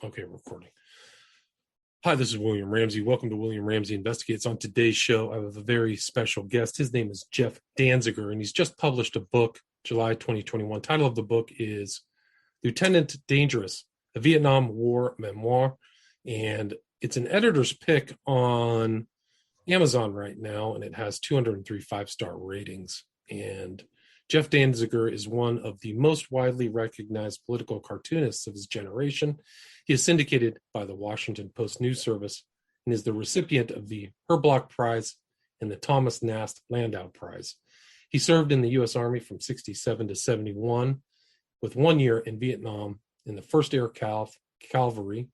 Okay, recording. Hi, this is William Ramsey. Welcome to William Ramsey Investigates. On today's show, I have a very special guest. His name is Jeff Danziger, and he's just published a book, July 2021. Title of the book is Lieutenant Dangerous, a Vietnam War memoir. And it's an editor's pick on Amazon right now, and it has 203 five-star ratings. And Jeff Danziger is one of the most widely recognized political cartoonists of his generation. He is syndicated by the Washington Post News Service and is the recipient of the Herblock Prize and the Thomas Nast Landau Prize. He served in the U.S. Army from 67 to 71, with 1 year in Vietnam in the 1st Air Cavalry,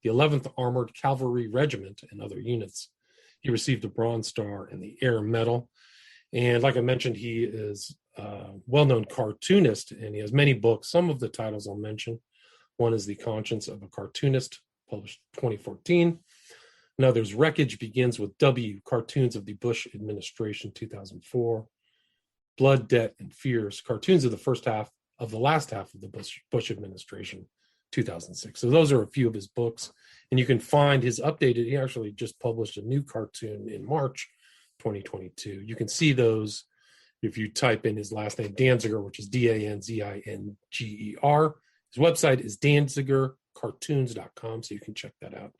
the 11th Armored Cavalry Regiment, and other units. He received the Bronze Star and the Air Medal. And like I mentioned, he is a well-known cartoonist, and he has many books. Some of the titles I'll mention. One is The Conscience of a Cartoonist, published 2014. Another is Wreckage Begins with W, Cartoons of the Bush Administration, 2004. Blood, Debt, and Fears, Cartoons of the last half of the Bush Administration, 2006. So those are a few of his books. And you can find his updated, he actually just published a new cartoon in March 2022. You can see those if you type in his last name, Danziger, which is Danzinger. His website is danzigercartoons.com, so you can check that out.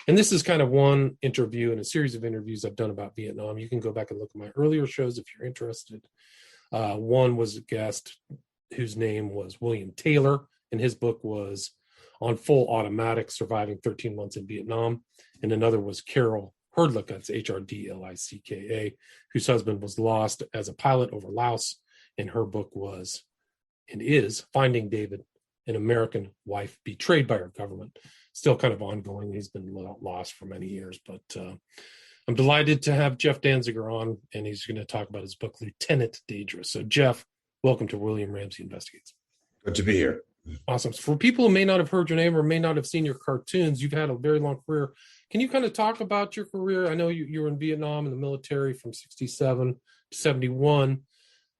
And this is kind of one interview in a series of interviews I've done about Vietnam. You can go back and look at my earlier shows if you're interested. One was a guest whose name was William Taylor, and his book was On Full Automatic, Surviving 13 Months in Vietnam. And another was Carol Hrdlicka, that's Hrdlicka, whose husband was lost as a pilot over Laos. And her book was and is Finding David, an American wife betrayed by her government. Still kind of ongoing. He's been lost for many years, but I'm delighted to have Jeff Danziger on, and he's going to talk about his book, Lieutenant Dangerous. So Jeff, welcome to William Ramsey Investigates. Good to be here. Awesome. So for people who may not have heard your name or may not have seen your cartoons, you've had a very long career. Can you kind of talk about your career? I know you were in Vietnam in the military from 67 to 71.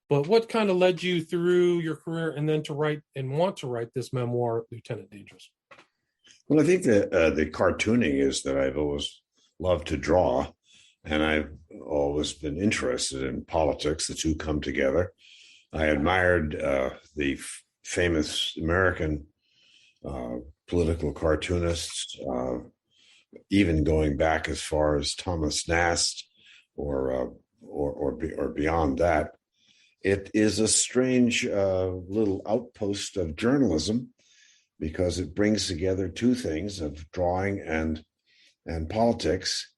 But what kind of led you through your career and then to write and want to write this memoir, Lieutenant Dangerous? Well, I think that the cartooning is that I've always loved to draw, and I've always been interested in politics. The two come together. I admired the famous American political cartoonists, even going back as far as Thomas Nast or beyond that. It is a strange little outpost of journalism because it brings together two things of drawing and politics.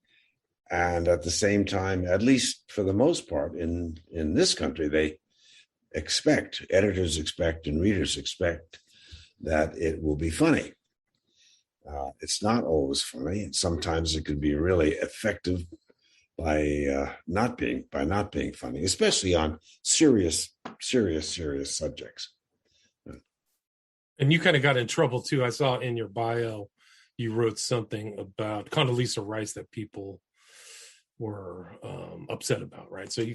And at the same time, at least for the most part in this country, editors expect and readers expect that it will be funny. It's not always funny. And sometimes it can be really effective by not being funny, especially on serious subjects. And you kind of got in trouble too. I saw in your bio, you wrote something about Condoleezza Rice that people were upset about, right? So you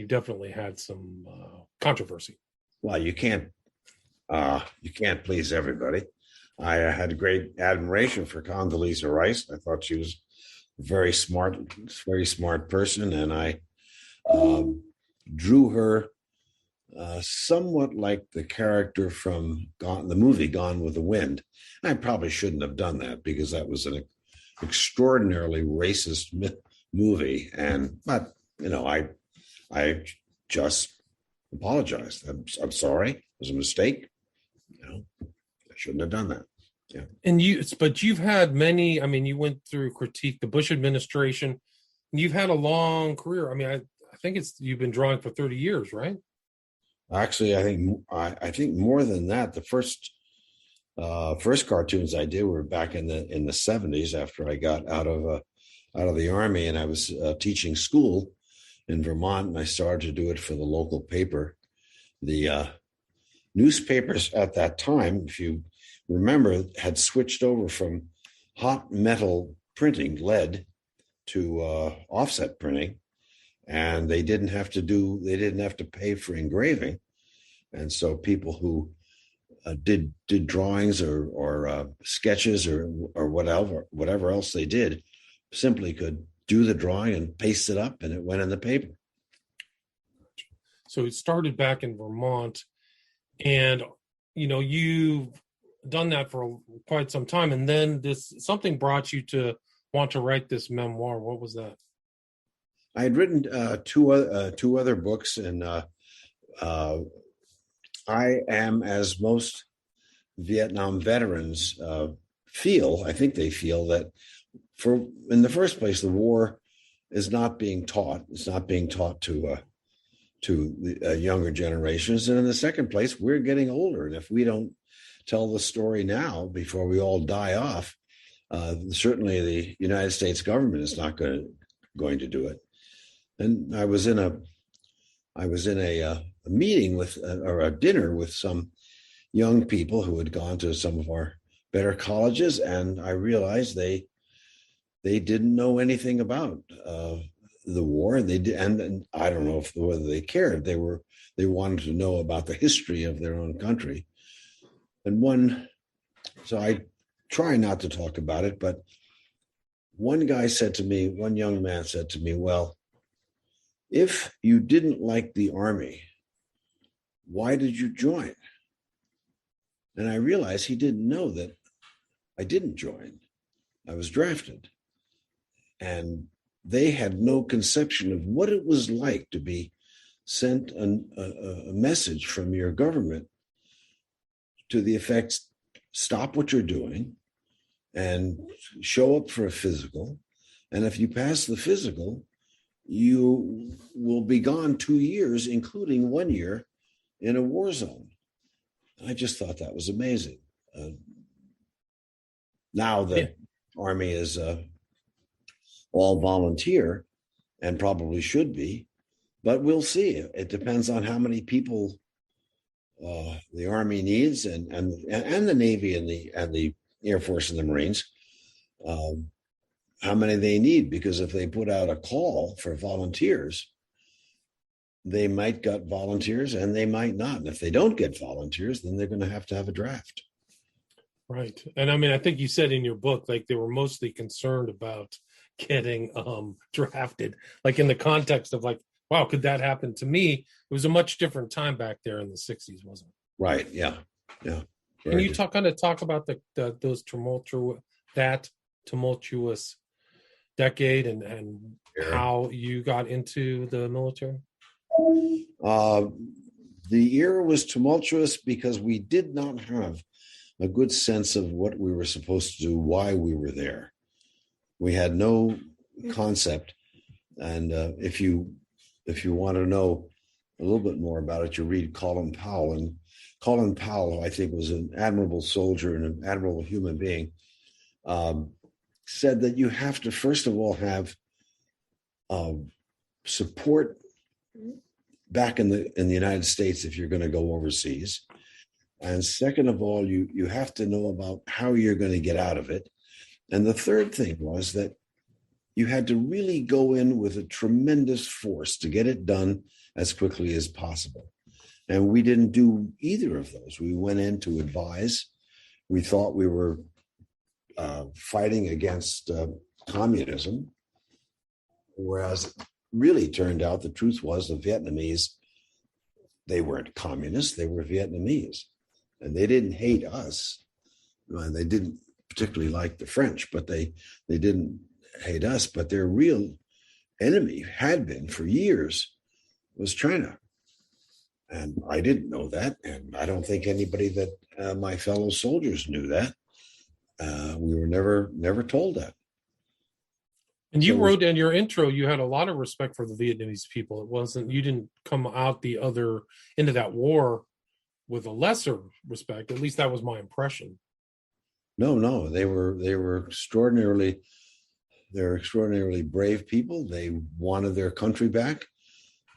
definitely had some controversy. Well, you can't please everybody. I had a great admiration for Condoleezza Rice. I thought she was very smart person, and I drew her somewhat like the character from the movie Gone with the Wind. I probably shouldn't have done that because that was an extraordinarily racist movie, but I just apologized. I'm sorry. It was a mistake. I shouldn't have done that. Yeah. But you've had many, you went through critique the Bush administration, and you've had a long career. I think you've been drawing for 30 years, right? Actually, I think more than that. The first cartoons I did were back in the 70s after I got out of the Army, and I was teaching school in Vermont, and I started to do it for the local paper. The newspapers at that time, if you remember, had switched over from hot metal printing, lead, to offset printing, and they didn't have to pay for engraving. And so people who did drawings or sketches or whatever else they did, simply could do the drawing and paste it up, and it went in the paper. So it started back in Vermont, and you've done that for quite some time, and then something brought you to want to write this memoir. What was that? I had written two other books, and I am, as most Vietnam veterans feel, I think they feel that in the first place, the war is not being taught. It's not being taught to the younger generations. And in the second place, we're getting older. And if we don't tell the story now before we all die off, certainly the United States government is not going to do it. And I was in a meeting or a dinner with some young people who had gone to some of our better colleges, and I realized they didn't know anything about the war. And I don't know whether they cared. They wanted to know about the history of their own country. And so I try not to talk about it, but one young man said to me, well, if you didn't like the Army, why did you join? And I realized he didn't know that I didn't join. I was drafted. And they had no conception of what it was like to be sent a message from your government to the effect, stop what you're doing and show up for a physical. And if you pass the physical, you will be gone 2 years, including 1 year in a war zone. I just thought that was amazing. Now the Army is all volunteer and probably should be, but we'll see. It depends on how many people the Army needs, and the Navy and the Air Force and the Marines, how many they need, because if they put out a call for volunteers, they might get volunteers and they might not. And if they don't get volunteers, then they're going to have a draft. Right. And I mean, I think you said in your book, like, they were mostly concerned about getting drafted, like in the context of like, wow, could that happen to me? It was a much different time back there in the 60s, wasn't it? Right. Yeah. Yeah. Can you talk about those tumultuous decade and how you got into the military? The era was tumultuous because we did not have a good sense of what we were supposed to do, why we were there. We had no concept. And if you want to know a little bit more about it, you read Colin Powell. And Colin Powell, I think, was an admirable soldier and an admirable human being, said that you have to, first of all, have support back in the United States if you're going to go overseas. And second of all, you have to know about how you're going to get out of it. And the third thing was that you had to really go in with a tremendous force to get it done as quickly as possible. And we didn't do either of those. We went in to advise. We thought we were fighting against communism, whereas it really turned out the truth was the Vietnamese, they weren't communists, they were Vietnamese. And they didn't hate us. And they didn't particularly like the French, but they didn't hate us. But their real enemy had been for years was China. And I didn't know that. And I don't think anybody that my fellow soldiers knew that. We were never told that. And you wrote in your intro, you had a lot of respect for the Vietnamese people. You didn't come out into that war with a lesser respect. At least that was my impression. No, they were extraordinarily brave people. They wanted their country back.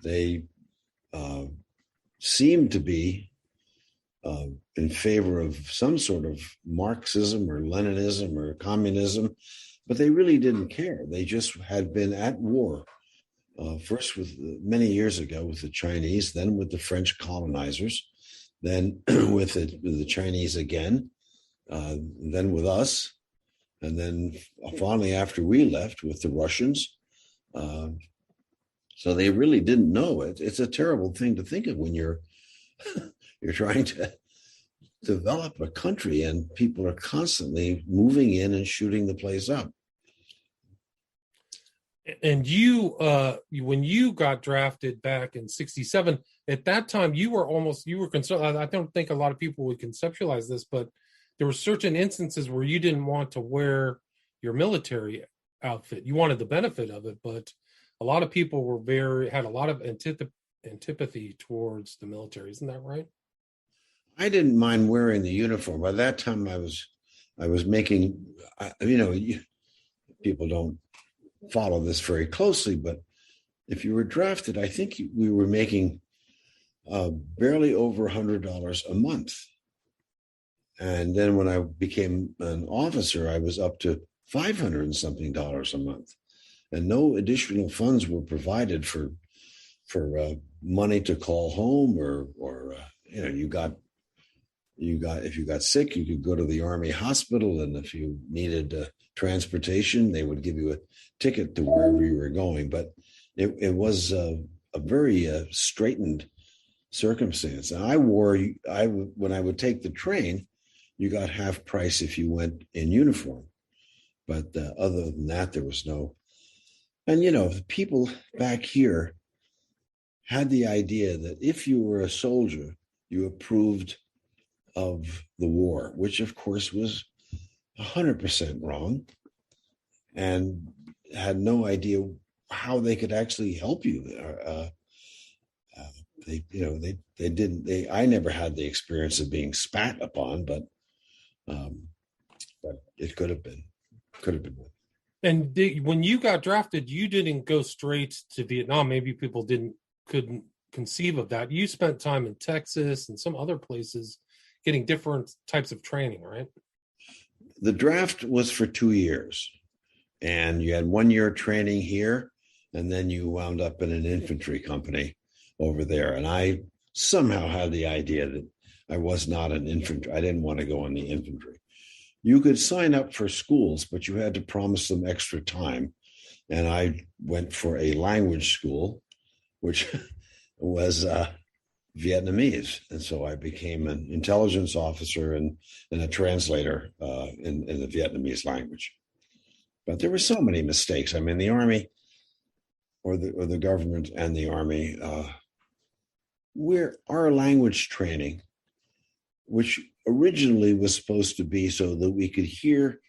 They seemed to be in favor of some sort of Marxism or Leninism or communism, but they really didn't care. They just had been at war, first many years ago with the Chinese, then with the French colonizers. then with the Chinese again, then with us, and then finally after we left with the Russians. So they really didn't know it. It's a terrible thing to think of when you're trying to develop a country and people are constantly moving in and shooting the place up. And you, when you got drafted back in '67, at that time you were concerned. I don't think a lot of people would conceptualize this, but there were certain instances where you didn't want to wear your military outfit. You wanted the benefit of it, but a lot of people had a lot of antipathy towards the military. Isn't that right? I didn't mind wearing the uniform. By that time, I was making, people don't follow this very closely, but if you were drafted, I think we were making barely over $100 a month. And then when I became an officer, I was up to $500 and something a month, and no additional funds were provided for money to call home or if you got sick, you could go to the Army hospital, and if you needed transportation, they would give you a ticket to wherever you were going. But it was a very straitened circumstance. And when I would take the train, you got half price if you went in uniform. But other than that, there was no. And, the people back here had the idea that if you were a soldier, you approved of the war, which of course was 100% wrong, and had no idea how they could actually help you. They didn't. I never had the experience of being spat upon, but it could have been. And when you got drafted, you didn't go straight to Vietnam. Maybe people couldn't conceive of that. You spent time in Texas and some other places getting different types of training, right? The draft was for 2 years, and you had 1 year training here, and then you wound up in an infantry company over there. And I somehow had the idea that I was not an infantry. I didn't want to go in the infantry. You could sign up for schools, but you had to promise them extra time. And I went for a language school, which was Vietnamese. And so I became an intelligence officer and a translator in the Vietnamese language. But there were so many mistakes. I mean, the Army or the government and the Army, our language training, which originally was supposed to be so that we could hear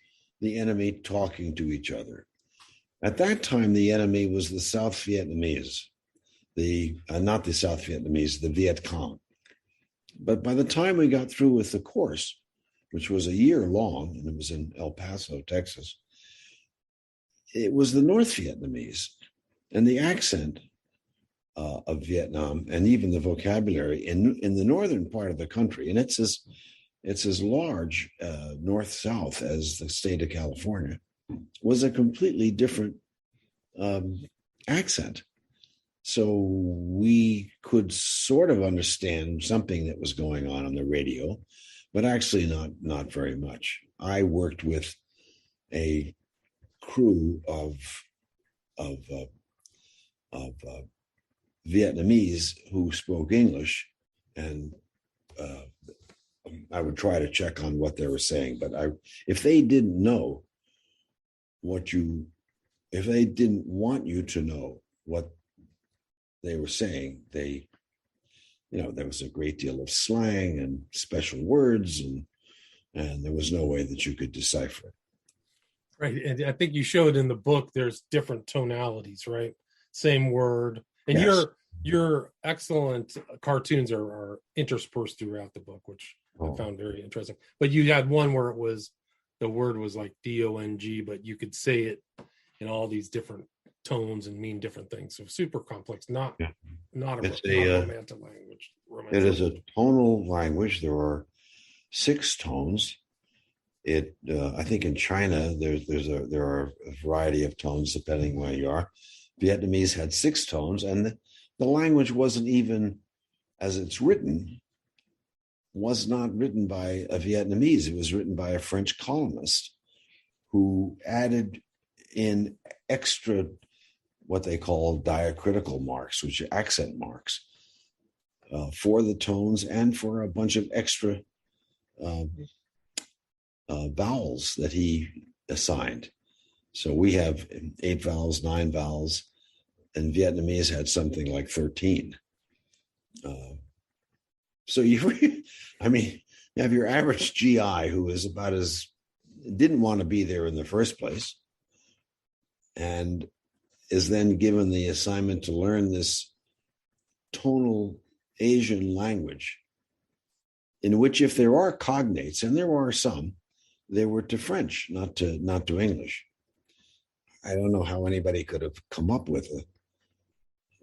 the enemy talking to each other. At that time, the enemy was the South Vietnamese, not the South Vietnamese, the Viet Cong. But by the time we got through with the course, which was a year long, and it was in El Paso, Texas, it was the North Vietnamese. And the accent of Vietnam, and even the vocabulary in the northern part of the country, and it's as large north-south as the state of California, was a completely different accent. So we could sort of understand something that was going on the radio, but actually not very much. I worked with a crew of Vietnamese who spoke English, and I would try to check on what they were saying. But if they didn't know if they didn't want you to know what they were saying, there was a great deal of slang and special words, and there was no way that you could decipher it. Right. And I think you showed in the book there's different tonalities, right? Same word. And yes. Your excellent cartoons are interspersed throughout the book, which I found very interesting. But you had one where the word was like DONG, but you could say it in all these different tones and mean different things. So super complex, not a romantic language. It is a tonal language. There are 6 tones. I think in China there are a variety of tones depending where you are. Vietnamese had 6 tones, and the language wasn't even, as it's written, was not written by a Vietnamese. It was written by a French colonist who added in extra, what they call diacritical marks, which are accent marks, for the tones and for a bunch of extra vowels that he assigned. So we have 8 vowels, 9 vowels, and Vietnamese had something like 13. So you have your average GI who is about as didn't want to be there in the first place, and is then given the assignment to learn this tonal Asian language, in which, if there are cognates, and there are some, they were to French, not to English. I don't know how anybody could have come up with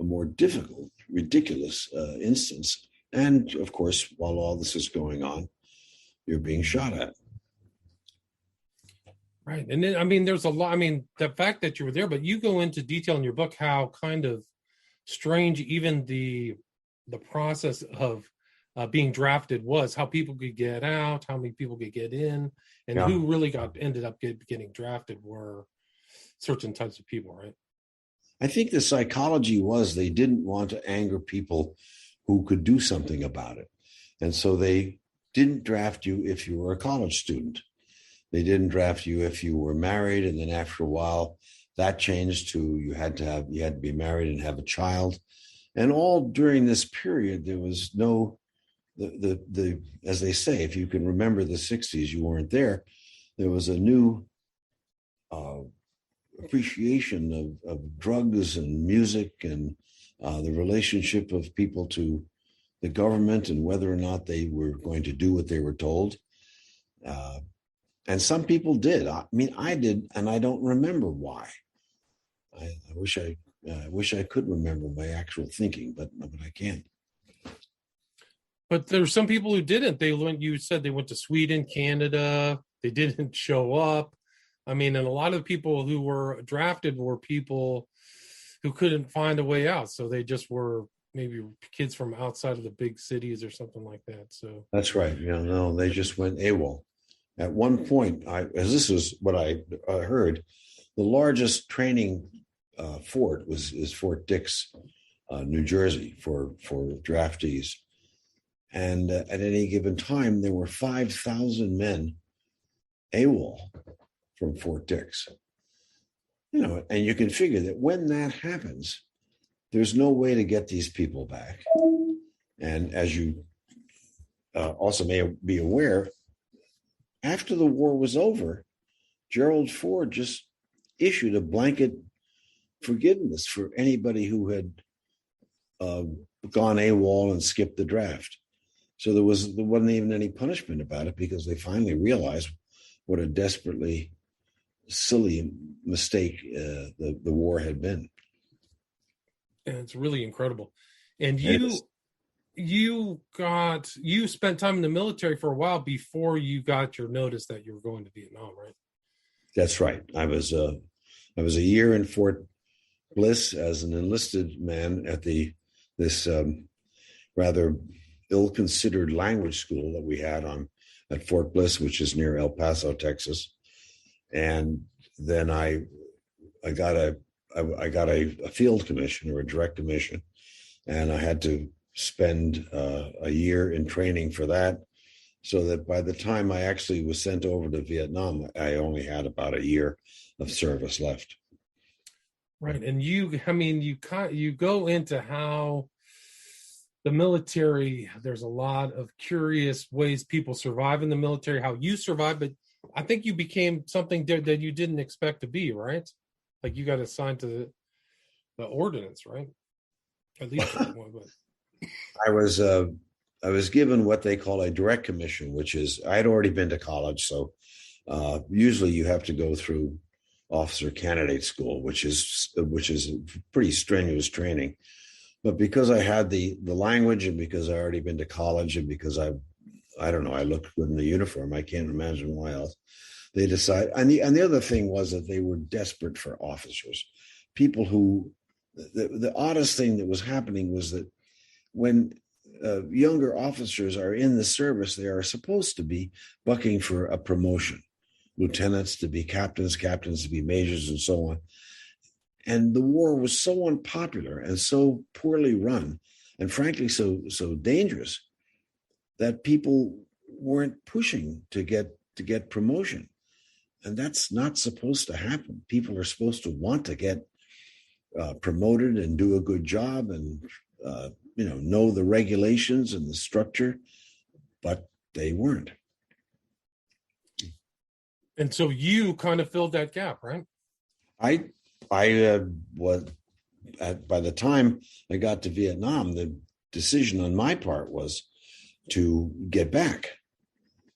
a more difficult, ridiculous instance. And of course, while all this is going on, you're being shot at. Right. And then, there's a lot, the fact that you were there, but you go into detail in your book how kind of strange even the process of being drafted was, how people could get out, how many people could get in, and who really ended up getting drafted were certain types of people, right? I think the psychology was they didn't want to anger people who could do something about it. And so they didn't draft you if you were a college student. They didn't draft you if you were married, and then after a while, that changed to you had to be married and have a child. And all during this period, there was no the as they say, if you can remember the 60s, you weren't there. There was a new appreciation of drugs and music and the relationship of people to the government and whether or not they were going to do what they were told. And some people did. I did, and I don't remember why. I wish I could remember my actual thinking, but I can't. But there's some people who didn't. You said they went to Sweden, Canada. They didn't show up. And a lot of people who were drafted were people who couldn't find a way out. So they just were maybe kids from outside of the big cities or something like that. So that's right. No, they just went AWOL. At one point, as this is what I heard, the largest training fort is Fort Dix, New Jersey, for draftees. And at any given time, there were 5,000 men AWOL from Fort Dix. And you can figure that when that happens, there's no way to get these people back. And as you also may be aware, after the war was over, Gerald Ford just issued a blanket forgiveness for anybody who had gone AWOL and skipped the draft. So there wasn't even any punishment about it, because they finally realized what a desperately silly mistake the war had been. And it's really incredible. And you spent time in the military for a while before you got your notice that you were going to Vietnam, right? That's right. I was a year in Fort Bliss as an enlisted man at this rather ill-considered language school that we had at Fort Bliss, which is near El Paso, Texas. And then I got a field commission, or a direct commission, and I had to spend a year in training for that, so that by the time I actually was sent over to Vietnam, I only had about a year of service left. Right. And you go into how the military, there's a lot of curious ways people survive in the military, how you survive, but I think you became something that you didn't expect to be, right? Like you got assigned to the ordnance, right? At least one, but I was given what they call a direct commission, which is, I had already been to college. So usually you have to go through officer candidate school, which is pretty strenuous training. But because I had the language, and because I already been to college, and because I don't know, I looked good in the uniform, I can't imagine why else, they decided. And the other thing was that they were desperate for officers, people who, the oddest thing that was happening was that when younger officers are in the service, they are supposed to be bucking for a promotion, lieutenants to be captains, captains to be majors, and so on. And the war was so unpopular and so poorly run, and frankly so dangerous, that people weren't pushing to get promotion. And that's not supposed to happen. People are supposed to want to get promoted and do a good job and know the regulations and the structure, but they weren't. And so you kind of filled that gap, right? I was by the time I got to Vietnam, the decision on my part was to get back,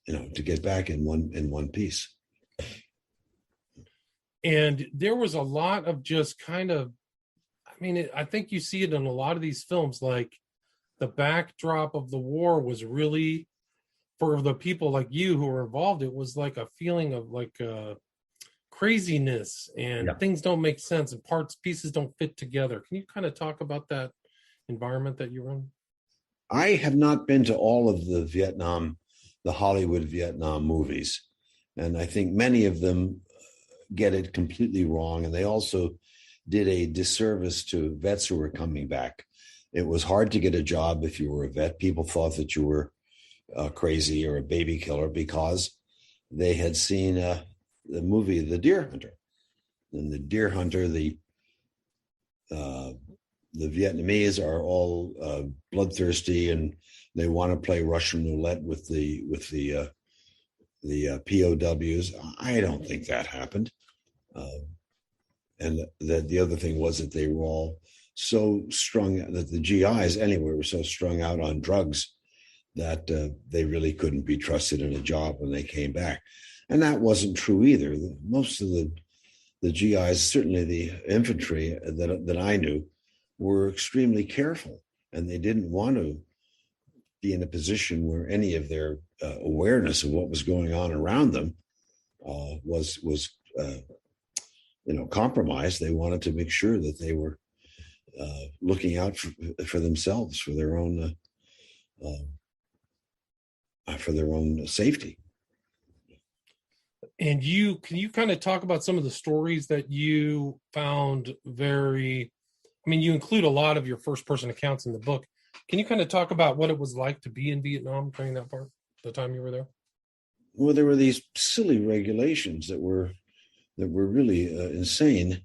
in one piece. And there was a lot of just kind of, I think you see it in a lot of these films, like the backdrop of the war was really, for the people like you who were involved, it was like a feeling of like craziness and things don't make sense and pieces don't fit together. Can you kind of talk about that environment that you were in? I have not been to all of the Hollywood Vietnam movies. And I think many of them get it completely wrong. And they also did a disservice to vets who were coming back. It was hard to get a job if you were a vet. People thought that you were crazy or a baby killer because they had seen the movie The Deer Hunter. And The Deer Hunter, the Vietnamese are all bloodthirsty and they want to play Russian roulette with the POWs. I don't think that happened. And the other thing was that they were all so strung, that the GIs anyway were so strung out on drugs that they really couldn't be trusted in a job when they came back. And that wasn't true either. Most of the GIs, certainly the infantry that I knew, were extremely careful, and they didn't want to be in a position where any of their awareness of what was going on around them was compromised. They wanted to make sure that they were looking out for themselves, for their own safety. And can you kind of talk about some of the stories that you found very, you include a lot of your first person accounts in the book. Can you kind of talk about what it was like to be in Vietnam during that part, the time you were there? Well, there were these silly regulations that were really insane.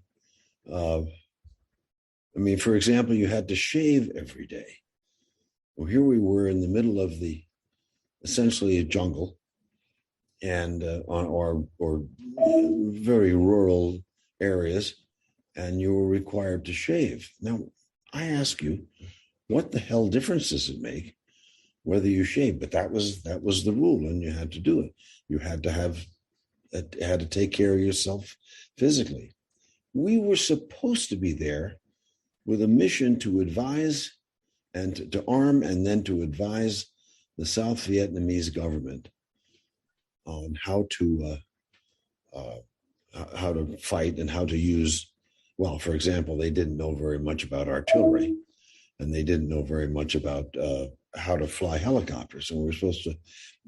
For example, you had to shave every day. Well, here we were in the middle of essentially a jungle, and or very rural areas, and you were required to shave. Now, I ask you, what the hell difference does it make whether you shave? But that was the rule, and you had to do it. You had to take care of yourself physically. We were supposed to be there with a mission to advise and to arm, and then to advise the South Vietnamese government on how to fight and how to use. Well, for example, they didn't know very much about artillery, and they didn't know very much about how to fly helicopters. And we were supposed to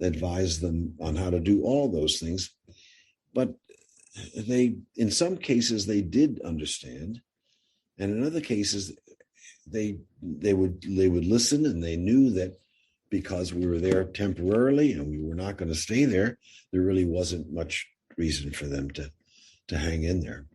advise them on how to do all those things. But in some cases, they did understand. And in other cases, they would listen, and they knew that because we were there temporarily and we were not going to stay there, there really wasn't much reason for them to hang in there.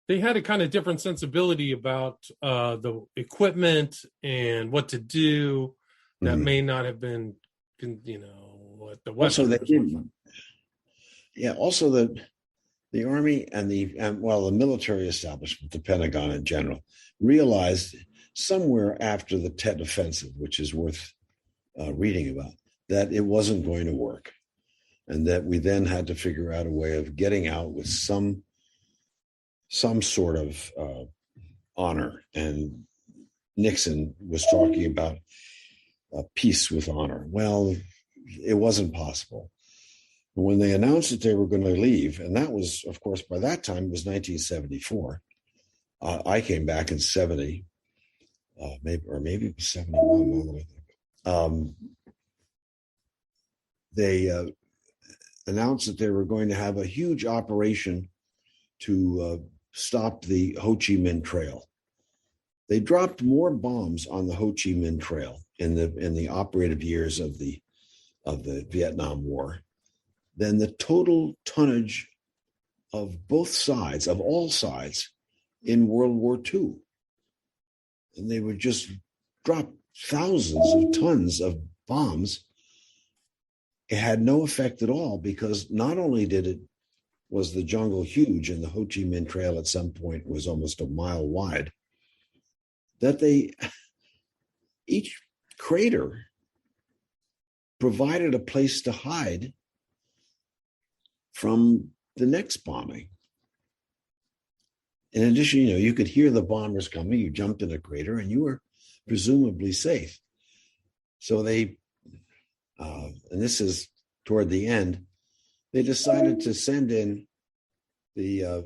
They had a kind of different sensibility about the equipment and what to do that may not have been, what the West. Also, they didn't. Yeah. Also, the Army and the military establishment, the Pentagon in general, realized somewhere after the Tet Offensive, which is worth reading about, that it wasn't going to work, and that we then had to figure out a way of getting out with some sort of honor. And Nixon was talking about peace with honor. Well, it wasn't possible. When they announced that they were going to leave, and that was, of course, by that time, it was 1974, I came back in 70, maybe it was 71. Um, they announced that they were going to have a huge operation to stop the Ho Chi Minh Trail. They dropped more bombs on the Ho Chi Minh Trail in the operative years of the Vietnam War than the total tonnage of both sides, of all sides, in World War II. And they would just drop thousands of tons of bombs. It had no effect at all because not only was the jungle huge and the Ho Chi Minh Trail at some point was almost a mile wide, that each crater provided a place to hide from the next bombing. In addition, you could hear the bombers coming. You jumped in a crater and you were presumably safe. So they, and this is toward the end, they decided to send in the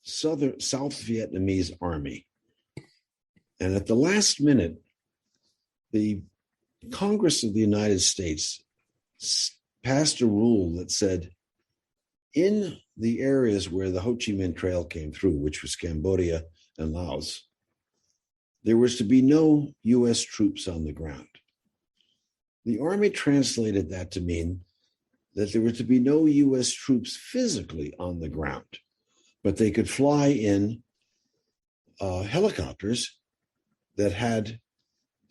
South Vietnamese army. And at the last minute, the Congress of the United States passed a rule that said in the areas where the Ho Chi Minh Trail came through, which was Cambodia and Laos, there was to be no U.S. troops on the ground. The Army translated that to mean that there were to be no U.S. troops physically on the ground, but they could fly in helicopters that had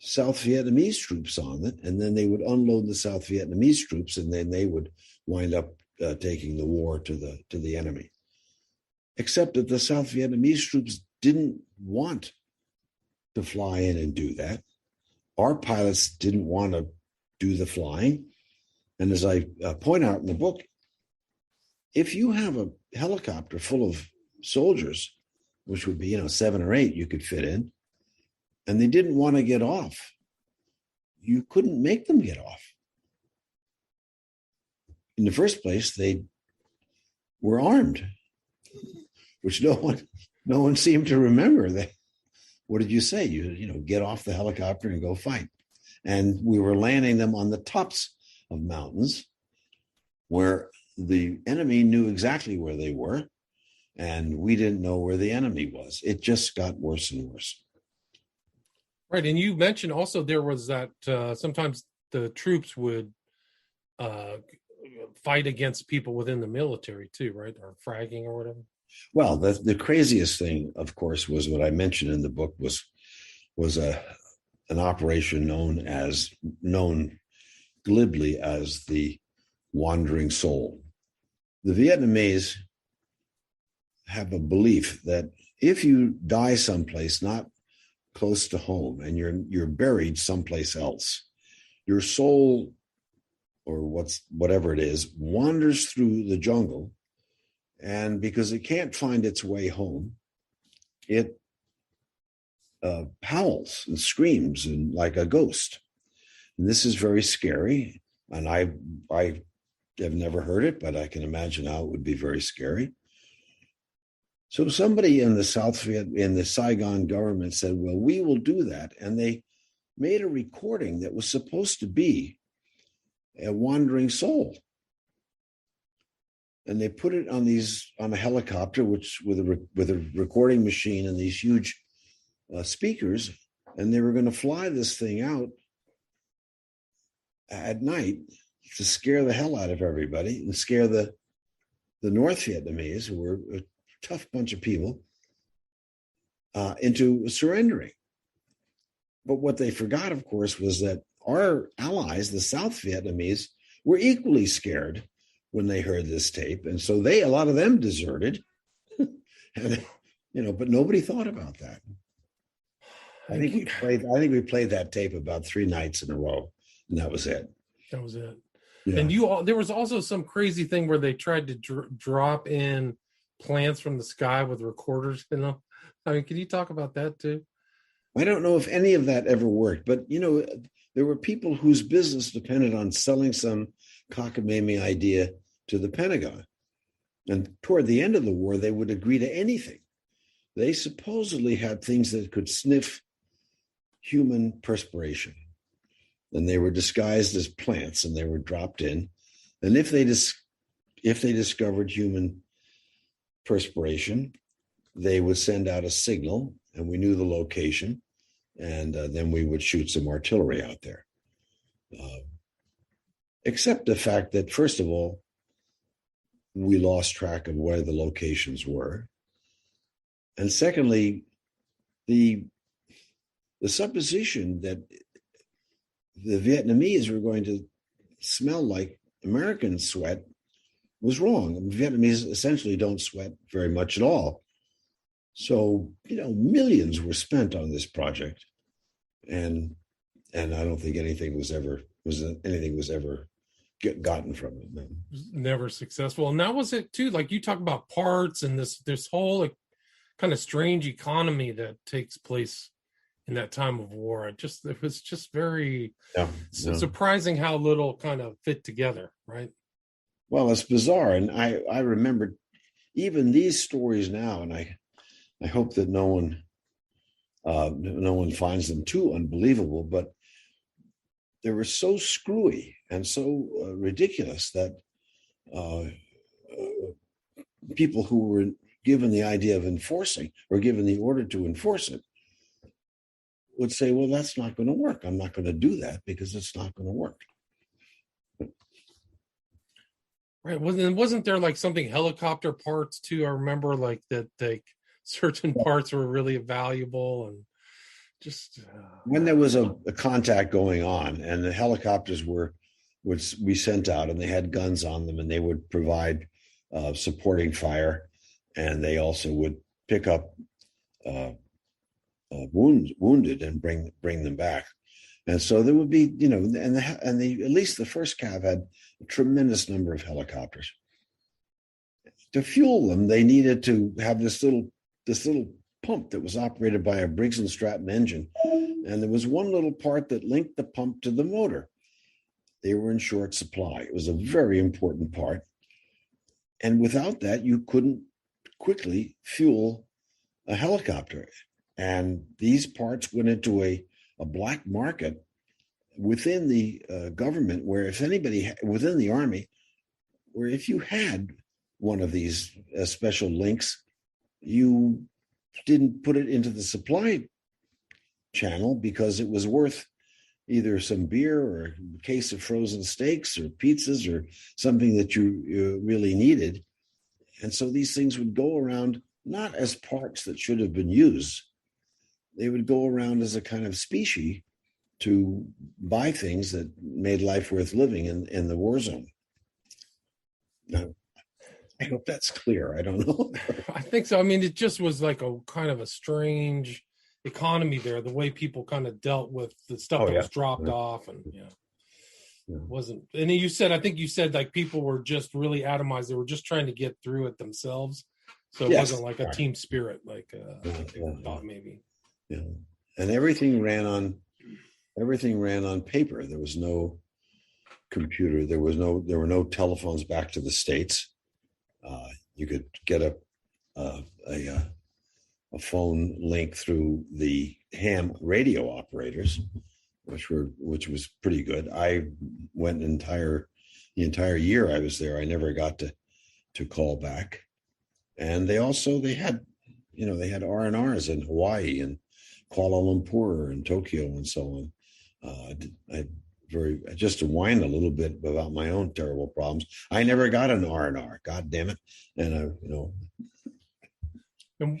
South Vietnamese troops on it, and then they would unload the South Vietnamese troops, and then they would wind up taking the war to the enemy. Except that the South Vietnamese troops didn't want to fly in and do that. Our pilots didn't want to do the flying. And as I point out in the book, if you have a helicopter full of soldiers, which would be 7 or 8 you could fit in, and they didn't want to get off, you couldn't make them get off. In the first place, they were armed, which no one seemed to remember. What did you say? You get off the helicopter and go fight. And we were landing them on the tops of mountains where the enemy knew exactly where they were, and we didn't know where the enemy was. It just got worse and worse. Right, and you mentioned also there was that sometimes the troops would fight against people within the military too, right? Or fragging or whatever. Well, the craziest thing, of course, was what I mentioned in the book was an operation known glibly as the Wandering Soul. The Vietnamese have a belief that if you die someplace not close to home and you're buried someplace else, your soul, or whatever it is, wanders through the jungle, and because it can't find its way home, it howls and screams and like a ghost. And this is very scary. And I have never heard it, but I can imagine how it would be very scary. So somebody in the Saigon government said, well, we will do that. And they made a recording that was supposed to be a wandering soul. And they put it on a helicopter, which with a recording machine and these huge speakers, and they were going to fly this thing out at night to scare the hell out of everybody and scare the North Vietnamese, who were a tough bunch of people, into surrendering. But what they forgot, of course, was that our allies, the South Vietnamese, were equally scared when they heard this tape, and so a lot of them deserted. And but nobody thought about that. I think we played that tape about 3 nights in a row, and that was it. That was it. Yeah. And there was also some crazy thing where they tried to drop in plants from the sky with recorders in them. I mean, can you talk about that too? I don't know if any of that ever worked, but there were people whose business depended on selling some cockamamie idea to the Pentagon. And toward the end of the war, they would agree to anything. They supposedly had things that could sniff human perspiration. And they were disguised as plants, and they were dropped in. And if they discovered human perspiration, they would send out a signal, and we knew the location, and then we would shoot some artillery out there. Except the fact that, first of all, we lost track of where the locations were. And secondly, the supposition that the Vietnamese were going to smell like American sweat was wrong. Vietnamese essentially don't sweat very much at all. So, millions were spent on this project, and I don't think anything was ever gotten from it. No. Never successful. And that was it too. Like you talk about parts and this whole kind of strange economy that takes place in that time of war. It was just very surprising how little kind of fit together, right? Well, it's bizarre. And I remember even these stories now, and I hope that no one finds them too unbelievable, but they were so screwy and so ridiculous that people who were given the idea of enforcing or given the order to enforce it would say, well, that's not going to work. I'm not going to do that because it's not going to work. Right. Wasn't there like something helicopter parts too? I remember like that certain parts were really valuable, and just when there was a contact going on and the helicopters would be sent out and they had guns on them and they would provide supporting fire, and they also would pick up wounded and bring them back. And so there would be, at least the first cav had a tremendous number of helicopters. To fuel them, they needed to have this little pump that was operated by a Briggs and Stratton engine. And there was one little part that linked the pump to the motor. They were in short supply. It was a very important part. And without that, you couldn't quickly fuel a helicopter. And these parts went into a black market within the government, where if anybody within the Army, where if you had one of these special links, you didn't put it into the supply channel because it was worth either some beer or a case of frozen steaks or pizzas or something that you really needed. And so these things would go around not as parts that should have been used. They would go around as a kind of species to buy things that made life worth living in the war zone. Now, I hope that's clear. I don't know. I think so. I mean, it just was like a kind of a strange economy there, the way people kind of dealt with the stuff that was dropped off, and wasn't. And I think you said like people were just really atomized. They were just trying to get through it themselves. So it wasn't like a team spirit, like thought maybe. Yeah, and everything ran on paper. There was no computer. There were no telephones back to the States. You could get a phone link through the ham radio operators, which was pretty good. I went the entire year I was there. I never got to call back, and they had R&Rs in Hawaii and Kuala Lumpur and Tokyo and so on. Just to whine a little bit about my own terrible problems. I never got an R&R. God damn it! And And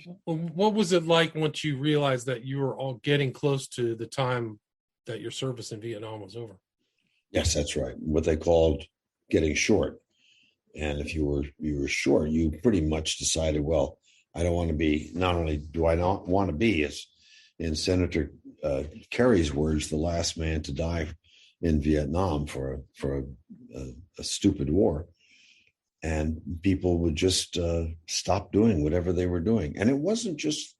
what was it like once you realized that you were all getting close to the time that your service in Vietnam was over? Yes, that's right. What they called getting short. And if you were short, you pretty much decided, well, I don't want to be. Not only do I not want to be, as in Senator Kerry's words, the last man to die in Vietnam for a stupid war, and people would just stop doing whatever they were doing. And it wasn't just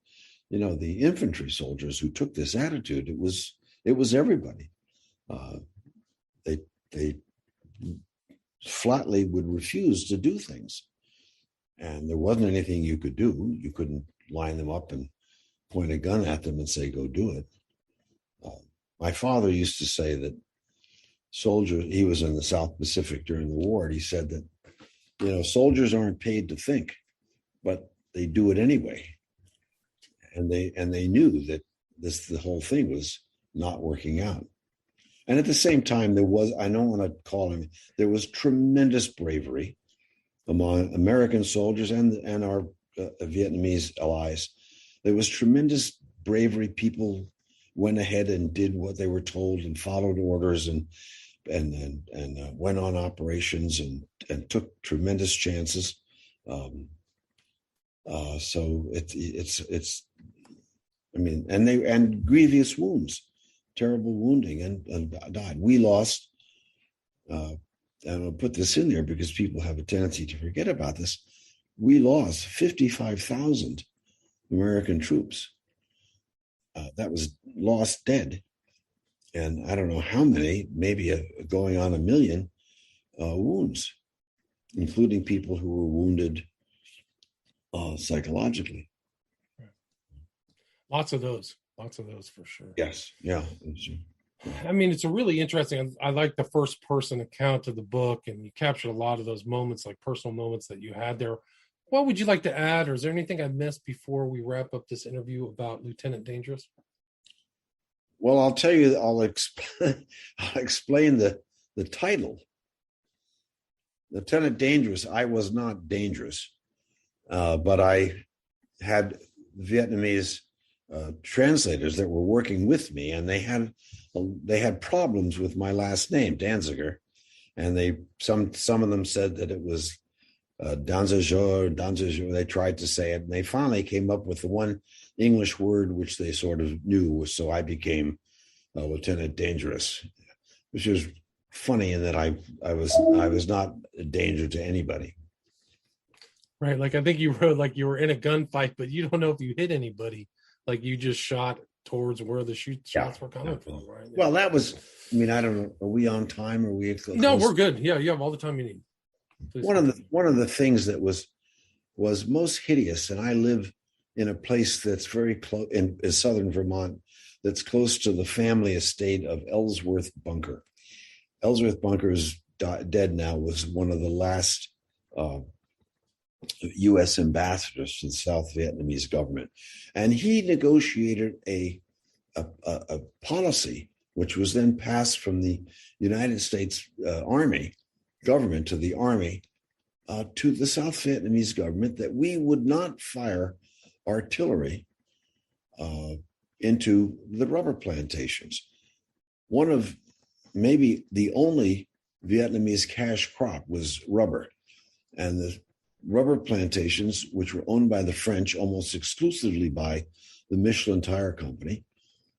the infantry soldiers who took this attitude. It was everybody. They flatly would refuse to do things. and there wasn't anything you could do. You couldn't line them up and point a gun at them and say, go do it. My father used to say that soldiers, he was in the South Pacific during the war, and he said that, soldiers aren't paid to think, but they do it anyway. And they knew that the whole thing was not working out. And at the same time, I don't want to call him, there was tremendous bravery among American soldiers and our Vietnamese allies. There was tremendous bravery. People went ahead and did what they were told and followed orders and went on operations and took tremendous chances. So it's and grievous wounds, terrible wounding, and died. We lost, and I'll put this in there because people have a tendency to forget about this. We lost 55,000 American troops. That was lost dead. And I don't know how many, maybe going on 1 million wounds, including people who were wounded psychologically. Lots of those for sure. Yes. Yeah. I mean, it's a really interesting, I like the first person account of the book, and you captured a lot of those moments, like personal moments that you had there. What would you like to add, or is there anything I missed before we wrap up this interview about Lieutenant Dangerous? Well, I'll tell you, I'll explain the title. Lieutenant Dangerous, I was not dangerous, but I had Vietnamese translators that were working with me, and they had problems with my last name, Danziger, and some of them said that it was Danziger. They tried to say it, and they finally came up with the one English word which they sort of knew. So I became Lieutenant Dangerous, which was funny in that I was not a danger to anybody. Right, like I think you wrote like you were in a gunfight, but you don't know if you hit anybody. Like you just shot towards where the shots were coming from, right? Well, that was. I mean, I don't know. Are we on time? Are we? Close? No, we're good. Yeah, you have all the time you need. Please one of the things that was most hideous, and I live in a place that's very close in southern Vermont, that's close to the family estate of Ellsworth Bunker. Ellsworth Bunker is dead now. Was one of the last U.S. ambassadors to the South Vietnamese government, and he negotiated a policy which was then passed from the United States Army government to the Army to the South Vietnamese government that we would not fire artillery into the rubber plantations. One of maybe the only Vietnamese cash crop was rubber, and the rubber plantations, which were owned by the French almost exclusively by the Michelin Tire Company,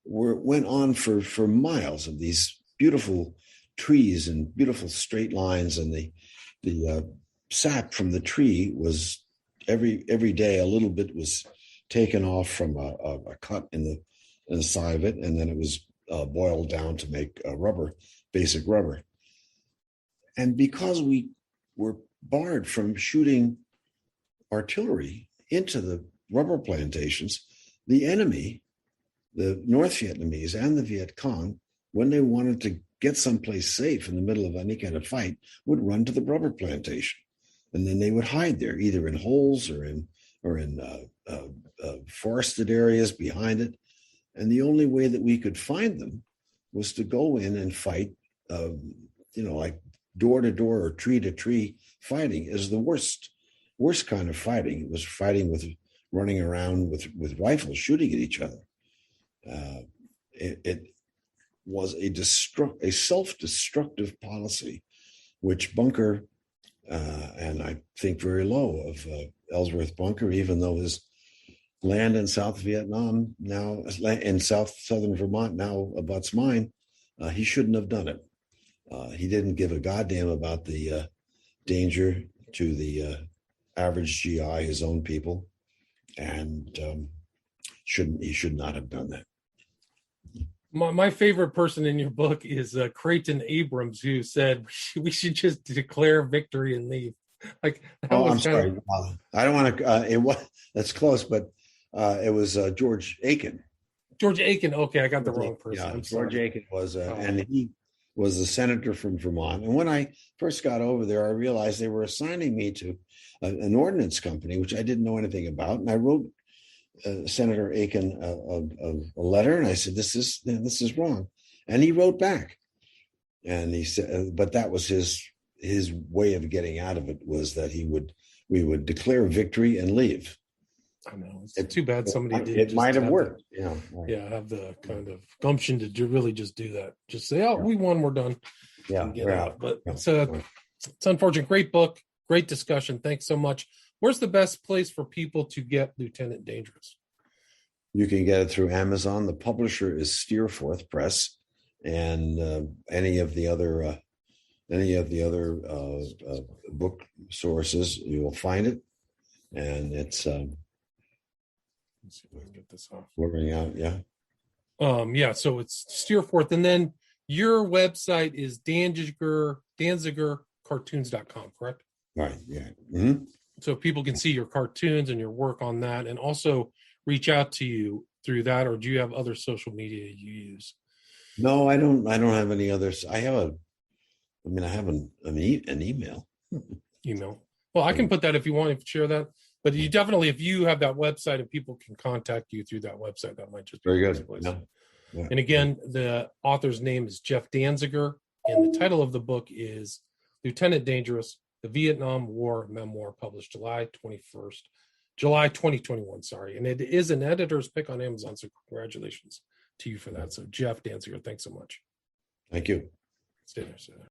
went on for miles of these beautiful trees and beautiful straight lines, and the sap from the tree was every day a little bit was taken off from a cut in the side of it, and then it was boiled down to make basic rubber. And because we were barred from shooting artillery into the rubber plantations, the enemy, the North Vietnamese and the Viet Cong, when they wanted to get someplace safe in the middle of any kind of fight, would run to the rubber plantation, and then they would hide there, either in holes or in forested areas behind it. And the only way that we could find them was to go in and fight, like door to door or tree to tree fighting is the worst kind of fighting. It was fighting with running around with rifles shooting at each other. It was a self-destructive policy, which Bunker, and I think very low of Ellsworth Bunker, even though his land in South Vietnam now, in southern Vermont now abuts mine, he shouldn't have done it. He didn't give a goddamn about the danger to the average GI, his own people, and he should not have done that. My favorite person in your book is Creighton Abrams, who said we should just declare victory and leave. Like that Oh, was I'm kind sorry. of I don't want to. It was that's close, but it was George Aiken. George Aiken. Okay, I got the wrong person. Yeah, I'm George sorry. Aiken was, Oh, and he was a senator from Vermont. And when I first got over there, I realized they were assigning me to an ordnance company, which I didn't know anything about. And I wrote Senator Aiken a letter, and I said, "This is wrong," and he wrote back, and he said, but that was his way of getting out of it, was that we would declare victory and leave. I know. It's too bad somebody didn't It just might have have worked. Yeah. Right. yeah, have the kind of gumption to really just do that. Just say, "Oh, Yeah. we won, we're done," Yeah. and get Yeah. out. But Yeah. it's unfortunate. Great book, great discussion. Thanks so much. Where's the best place for people to get Lieutenant Dangerous? You can get it through Amazon. The publisher is Steerforth Press, and any of the other book sources, you will find it. And it's Let's see if I can get this off. working out. Yeah. Yeah, so it's Steerforth, and then your website is danzigercartoons.com, correct? Right. Yeah. Mm-hmm. So people can see your cartoons and your work on that, and also reach out to you through that, or do you have other social media you use? No, I don't. I don't have any others. I have an email. Email. Well, I can put that if you want to share that. But you definitely, if you have that website and people can contact you through that website, that might just be Very the good. best place. Yeah. Yeah. And again, the author's name is Jeff Danziger, and the title of the book is Lieutenant Dangerous, the Vietnam War Memoir, published July 2021, sorry. And it is an editor's pick on Amazon, so congratulations to you for that. So Jeff Danziger, thanks so much. Thank you. Stay there.